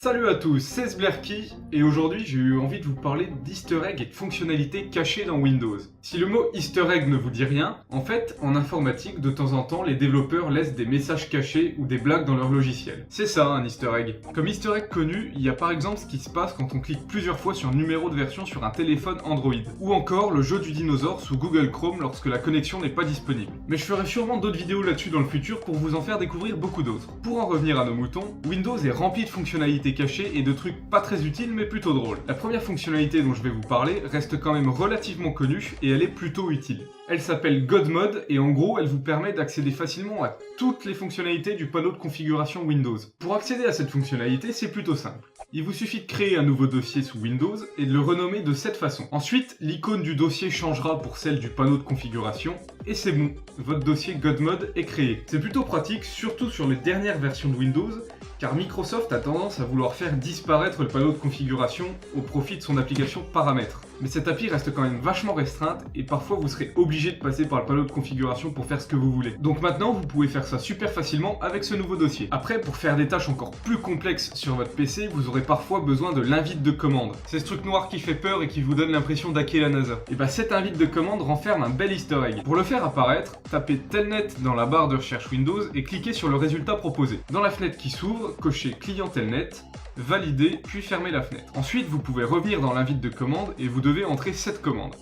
Salut à tous, c'est Sblerky, et aujourd'hui j'ai eu envie de vous parler d'easter egg et de fonctionnalités cachées dans Windows. Si le mot easter egg ne vous dit rien, en fait, en informatique, de temps en temps, les développeurs laissent des messages cachés ou des blagues dans leur logiciel. C'est ça un easter egg. Comme easter egg connu, il y a par exemple ce qui se passe quand on clique plusieurs fois sur un numéro de version sur un téléphone Android, ou encore le jeu du dinosaure sous Google Chrome lorsque la connexion n'est pas disponible. Mais je ferai sûrement d'autres vidéos là-dessus dans le futur pour vous en faire découvrir beaucoup d'autres. Pour en revenir à nos moutons, Windows est rempli de fonctionnalités cachées et de trucs pas très utiles mais plutôt drôles. La première fonctionnalité dont je vais vous parler reste quand même relativement connue et elle est plutôt utile. Elle s'appelle God Mode et en gros elle vous permet d'accéder facilement à toutes les fonctionnalités du panneau de configuration Windows. Pour accéder à cette fonctionnalité, c'est plutôt simple. Il vous suffit de créer un nouveau dossier sous Windows et de le renommer de cette façon. Ensuite, l'icône du dossier changera pour celle du panneau de configuration et c'est bon, votre dossier God Mode est créé. C'est plutôt pratique, surtout sur les dernières versions de Windows, car Microsoft a tendance à vouloir faire disparaître le panneau de configuration au profit de son application Paramètres. Mais cette appli reste quand même vachement restreinte et parfois vous serez obligé de passer par le panneau de configuration pour faire ce que vous voulez. Donc maintenant vous pouvez faire ça super facilement avec ce nouveau dossier. Après, pour faire des tâches encore plus complexes sur votre PC, vous aurez parfois besoin de l'invite de commande. C'est ce truc noir qui fait peur et qui vous donne l'impression d'hacker la NASA. Et bah cet invite de commande renferme un bel easter egg. Pour le faire apparaître, tapez Telnet dans la barre de recherche Windows et cliquez sur le résultat proposé. Dans la fenêtre qui s'ouvre, cochez Client Telnet, validez, puis fermez la fenêtre. Ensuite, vous pouvez revenir dans l'invite de commande et vous devez entrer cette commande.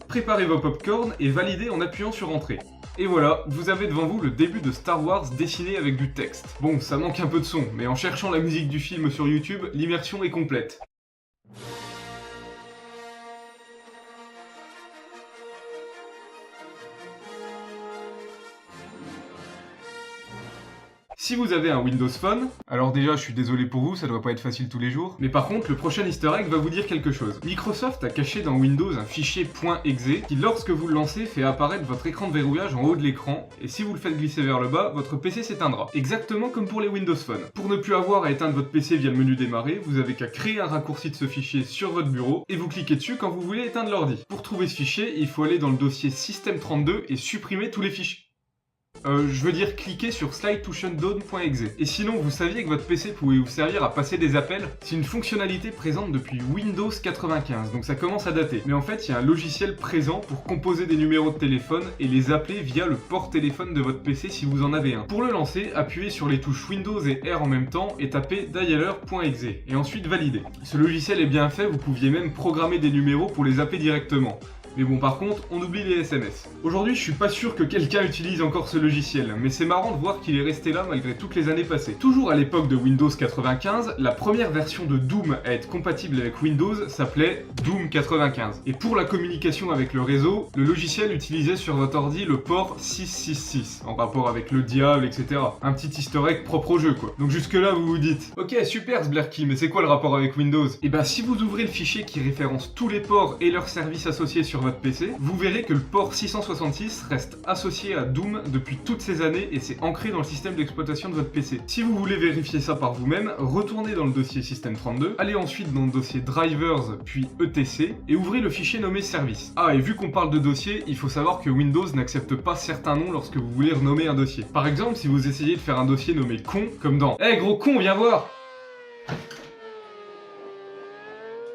Préparez vos popcorn et validez en appuyant sur Entrée. Et voilà, vous avez devant vous le début de Star Wars dessiné avec du texte. Bon, ça manque un peu de son, mais en cherchant la musique du film sur YouTube, l'immersion est complète. Si vous avez un Windows Phone, alors déjà je suis désolé pour vous, ça doit pas être facile tous les jours, mais par contre le prochain easter egg va vous dire quelque chose. Microsoft a caché dans Windows un fichier .exe qui lorsque vous le lancez fait apparaître votre écran de verrouillage en haut de l'écran, et si vous le faites glisser vers le bas, votre PC s'éteindra. Exactement comme pour les Windows Phone. Pour ne plus avoir à éteindre votre PC via le menu démarrer, vous avez qu'à créer un raccourci de ce fichier sur votre bureau, et vous cliquez dessus quand vous voulez éteindre l'ordi. Pour trouver ce fichier, il faut aller dans le dossier System32 et supprimer tous les fichiers. Je veux dire cliquer sur slide-to-shutdown.exe. Et sinon, vous saviez que votre PC pouvait vous servir à passer des appels? C'est une fonctionnalité présente depuis Windows 95, donc ça commence à dater. Mais en fait, il y a un logiciel présent pour composer des numéros de téléphone et les appeler via le port téléphone de votre PC si vous en avez un. Pour le lancer, appuyez sur les touches Windows et R en même temps et tapez dialer.exe et ensuite validez. Ce logiciel est bien fait, vous pouviez même programmer des numéros pour les appeler directement. Mais bon, par contre, on oublie les SMS. Aujourd'hui, je suis pas sûr que quelqu'un utilise encore ce logiciel, mais c'est marrant de voir qu'il est resté là malgré toutes les années passées. Toujours à l'époque de Windows 95, la première version de Doom à être compatible avec Windows s'appelait Doom 95. Et pour la communication avec le réseau, le logiciel utilisait sur votre ordi le port 666, en rapport avec le diable, etc. Un petit easter egg propre au jeu, quoi. Donc jusque là, vous vous dites, ok, super Sblerky, mais c'est quoi le rapport avec Windows? Et bah, si vous ouvrez le fichier qui référence tous les ports et leurs services associés sur votre PC, vous verrez que le port 666 reste associé à Doom depuis toutes ces années et c'est ancré dans le système d'exploitation de votre PC. Si vous voulez vérifier ça par vous-même, retournez dans le dossier System32, allez ensuite dans le dossier Drivers puis ETC et ouvrez le fichier nommé Service. Ah, et vu qu'on parle de dossier, il faut savoir que Windows n'accepte pas certains noms lorsque vous voulez renommer un dossier. Par exemple, si vous essayez de faire un dossier nommé con, comme dans « Hey gros con, viens voir !»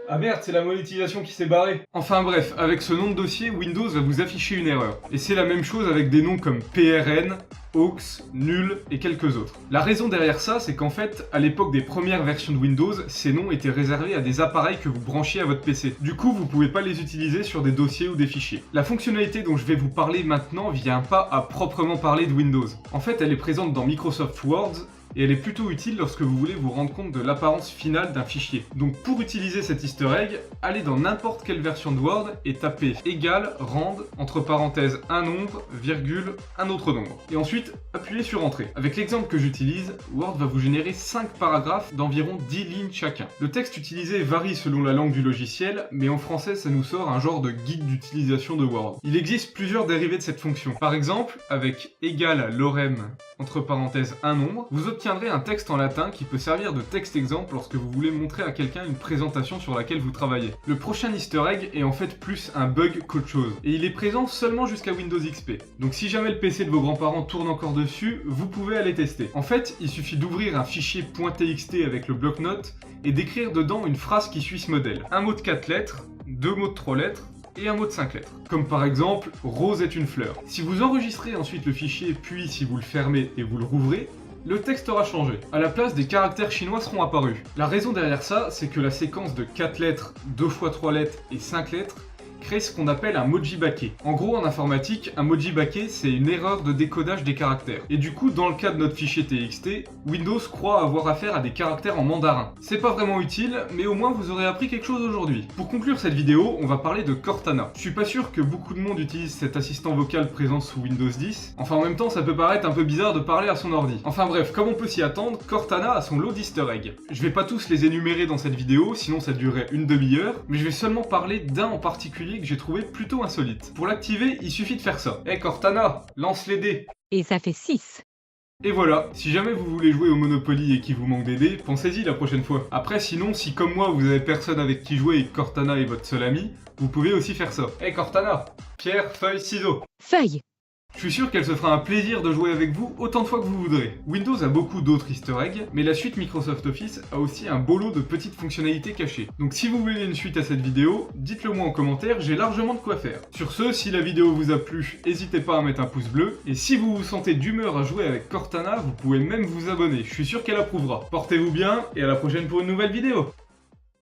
Ah merde, c'est la monétisation qui s'est barrée. Enfin bref, avec ce nom de dossier, Windows va vous afficher une erreur. Et c'est la même chose avec des noms comme PRN, aux, nul et quelques autres. La raison derrière ça, c'est qu'en fait, à l'époque des premières versions de Windows, ces noms étaient réservés à des appareils que vous branchiez à votre PC. Du coup, vous pouvez pas les utiliser sur des dossiers ou des fichiers. La fonctionnalité dont je vais vous parler maintenant vient pas à proprement parler de Windows. En fait, elle est présente dans Microsoft Word, et elle est plutôt utile lorsque vous voulez vous rendre compte de l'apparence finale d'un fichier. Donc pour utiliser cet easter egg, allez dans n'importe quelle version de Word et tapez égal rand, entre parenthèses un nombre, virgule, un autre nombre. Et ensuite, appuyez sur Entrée. Avec l'exemple que j'utilise, Word va vous générer 5 paragraphes d'environ 10 lignes chacun. Le texte utilisé varie selon la langue du logiciel, mais en français ça nous sort un genre de guide d'utilisation de Word. Il existe plusieurs dérivés de cette fonction. Par exemple, avec égal lorem, entre parenthèses un nombre, vous obtenez obtiendrez un texte en latin qui peut servir de texte exemple lorsque vous voulez montrer à quelqu'un une présentation sur laquelle vous travaillez. Le prochain easter egg est en fait plus un bug qu'autre chose, et il est présent seulement jusqu'à Windows XP. Donc si jamais le PC de vos grands-parents tourne encore dessus, vous pouvez aller tester. En fait, il suffit d'ouvrir un fichier .txt avec le bloc-notes et d'écrire dedans une phrase qui suit ce modèle. Un mot de 4 lettres, 2 mots de 3 lettres, et un mot de 5 lettres. Comme par exemple, rose est une fleur. Si vous enregistrez ensuite le fichier, puis si vous le fermez et vous le rouvrez, le texte aura changé. À la place, des caractères chinois seront apparus. La raison derrière ça, c'est que la séquence de 4 lettres, 2 fois 3 lettres et 5 lettres crée ce qu'on appelle un moji-baquet. En gros, en informatique, un moji-baquet, c'est une erreur de décodage des caractères. Et du coup, dans le cas de notre fichier TXT, Windows croit avoir affaire à des caractères en mandarin. C'est pas vraiment utile, mais au moins vous aurez appris quelque chose aujourd'hui. Pour conclure cette vidéo, on va parler de Cortana. Je suis pas sûr que beaucoup de monde utilise cet assistant vocal présent sous Windows 10. Enfin, en même temps, ça peut paraître un peu bizarre de parler à son ordi. Enfin bref, comme on peut s'y attendre, Cortana a son lot d'easter eggs. Je vais pas tous les énumérer dans cette vidéo, sinon ça durerait une demi-heure, mais je vais seulement parler d'un en particulier que j'ai trouvé plutôt insolite. Pour l'activer, il suffit de faire ça. Hey Cortana, lance les dés. Et ça fait 6. Et voilà, si jamais vous voulez jouer au Monopoly et qu'il vous manque des dés, pensez-y la prochaine fois. Après sinon, si comme moi vous avez personne avec qui jouer et que Cortana est votre seul ami, vous pouvez aussi faire ça. Hey Cortana, pierre, feuille, ciseaux. Feuille. Je suis sûr qu'elle se fera un plaisir de jouer avec vous autant de fois que vous voudrez. Windows a beaucoup d'autres easter eggs, mais la suite Microsoft Office a aussi un beau lot de petites fonctionnalités cachées. Donc si vous voulez une suite à cette vidéo, dites-le moi en commentaire, j'ai largement de quoi faire. Sur ce, si la vidéo vous a plu, n'hésitez pas à mettre un pouce bleu, et si vous vous sentez d'humeur à jouer avec Cortana, vous pouvez même vous abonner, je suis sûr qu'elle approuvera. Portez-vous bien, et à la prochaine pour une nouvelle vidéo.